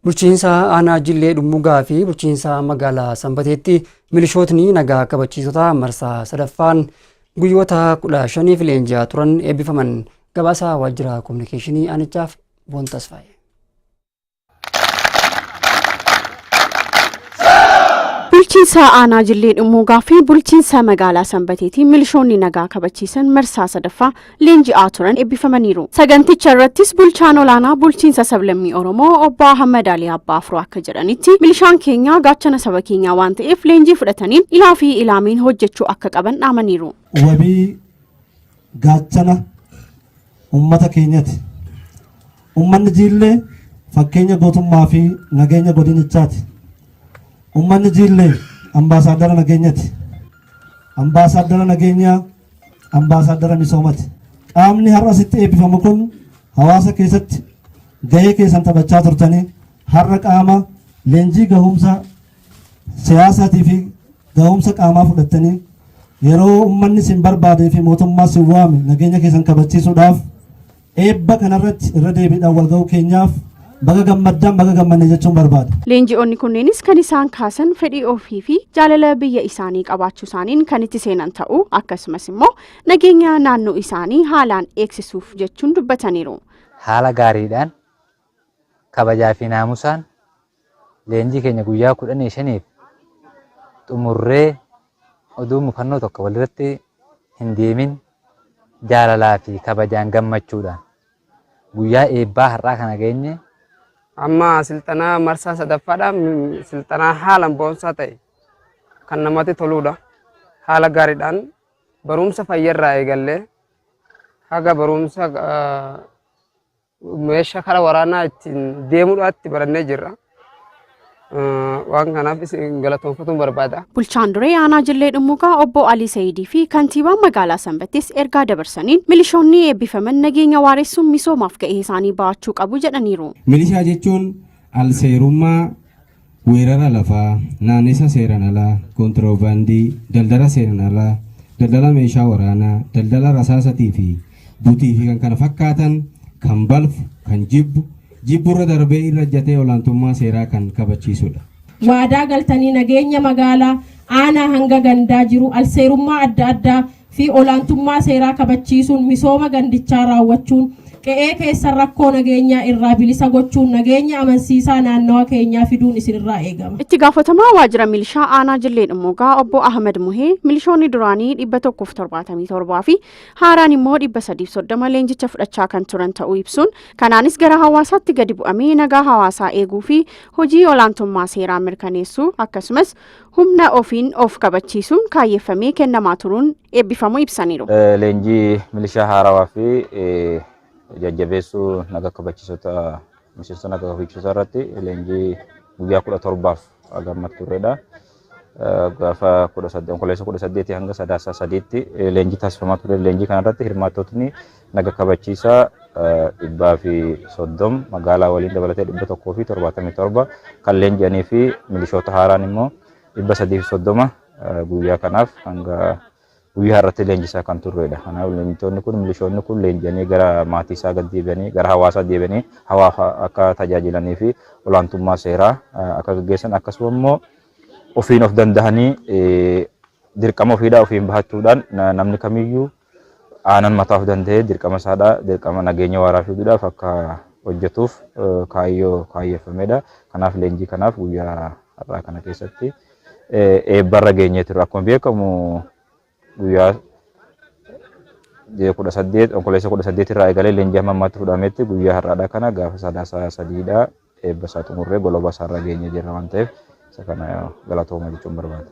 Bulchiinsa aanaa Jillee Dhummugaa fi bulchiinsa magaalaa Sanbateetti milishootni nagaa kabachiisota marsaa sadaffaan guyyoota 15 leenji'aa turan eebbifaman. Gabaasa waajjira kominikeeshinii aanichaaf Boontasfaayee. Bulchiinsa aanaa Jillee Dhummugaa fi bulchiinsa magaalaa Sanbateetti milishoonni nagaa kabachiisan marsaa sadaffaa leenji'aa turan eebbifamaniiru. Saganticha irrattis bulchaan olaanaa bulchiinsa sablammii Oromoo Obbo Ahmad Ali Abbaa Afroo akka jedhanitti milishaan keenya gaachana saba keenyaa waan ta'eef leenjii fudhatanii ilaa fi ilaamiin hojjechuu akka qaban dhaamaniiru. Wabii gaachana ummata keenyati. Ummanni Jillee fakkeenya gootummaa fi nageenya godinichaati. Ummanni Jillee ambaasaadara nageenyati. Ambaasaadara nageenyaa, ambaasaadara misoomati. Qaamni har'a asitti eebbifamu kun hawaasa keessatti gahee keessan taphachaa turtanii har'a qaama leenjii gahumsa siyaasaatii fi gahumsa qaamaa fudhattanii yeroo ummanni sin barbaadee fi mootummaa sin waame nageenya keessan kabachiisuudhaaf eebba kanarratti irra deebiidhaan wal gahuu keenyaaf baga gammaddaan baga gammanne jechuun barbaada. Leenji'oonni kunneenis kan isaan kaasan fedhii ofii fi jaalala biyya isaanii qabaachuu isaaniin kan itti seenan ta'uu akkasumas immoo nageenya naannoo isaanii haalaan eegsisuuf jechuun dubbataniiru. Haala gaariidhaan kabajaa fi naamusaan leenjii keenya guyyaa 15f xumurree oduu mukannoo tokko walirratti hin deemin jaalalaa fi kabajaan gammachuudhaan guyyaa eebbaa har'aa kana geenye. Amma silxanaa marsaa sadaffaadhaan silxanaa haalaan boonsaa ta'e kan namatti toludha. Haala gaariidhaan barumsa fayyarraa eegallee haga barumsa meeshaa karaa waraanaa ittiin deemuudhaatti barannee jirra. Waan kanaaf galatoomfatuun barbaada. Bulchaan duree aanaa Jillee Dhummugaa Obbo Ali Saidii fi kantiibaan magaalaa Sanbattees ergaa dabarsaniin milishoonni eebbifaman nageenya waaressuun misoomaaf ga'ee isaanii baachuu qabu jedhaniiru. Milishaa jechuun alseerummaa weerara lafaa, naannessa seeran alaa, kontiroobaandii, daldala seeran alaa, daldala meeshaa waraanaa, daldala rasaasatii fi butii fi kan kana fakkaatan kan balfu, kan jibburra darbee irra jatee olaantummaa seeraa kan kabachiisudha. Waadaa galtanii nageenya magaalaa aanaa hanga gandaa jiru alseerummaa adda addaa fi olaantummaa seeraa kabachiisuun misooma gandichaa raawwachuun qe'ee keessan rakkoo nageenyaa irraa bilisa gochuun nageenya amansiisaa naannawaa keenyaa fiduun isinirraa eegama. Itti gaafatamaa waajjira milishaa aanaa Jillee Dhummugaa Obbo Ahmad Muhee milishoonni duraanii 177 fi haaraan immoo 330 leenjicha fudhachaa kan turan ta'uu ibsuun kanaanis gara hawaasaatti gadi bu'amee nagaa hawaasaa eeguu fi hojii olaantummaa seeraa mirkaneessuu akkasumas humna ofiin of kabachiisuun kaayeffamee kennamaa turuun eebbifamuu ibsaniiru. Leenjii milishaa haarawaa fi jajjabeessuu naga kabachiisota miseensota naga kabachiisota irratti leenjii guyyaa 17f gammachuun turedha. Gaafa 18 hanga sadaasa sadiitti leenjii taasifamaa ture. Leenjii kanarratti hirmaattotni naga kabachiisaa 130 magaalaa waliin dabalatee 177 kan leenji'anii fi milishoota haaraan immoo 330 guyyaa kanaaf hanga guyyaa irratti leenjisaa kan turredha. Kanaaf leenjitoonni kun milishoonni kun leenji'anii gara maatii isaa gad deebi'anii gara hawaasaa deebi'anii hawaasa akka tajaajilanii fi olaantummaa seeraa akka gaggeessan akkasuma immoo ofiin of danda'anii dirqama ofiidhaa ofiin bahachuudhaan namni kamiyyuu aanan mataa of danda'ee dirqama isaadhaa dirqama nageenya waaraa fiduudhaaf akka hojjetuuf kaayeffamedha. Kanaaf leenjii kanaaf guyyaa har'aa kana keessatti eebbarra geenyee turre. Akkuma beekamu guyyaa 18 irraa eegalee leenjii hamma ammaatti fudhametti guyyaa har'aadha kana gaafa sadaasa sadiidha eebba isaa xumurree golobaa isaarra geenyee jirra waan ta'eef isa kana galatooma jechuun barbaada.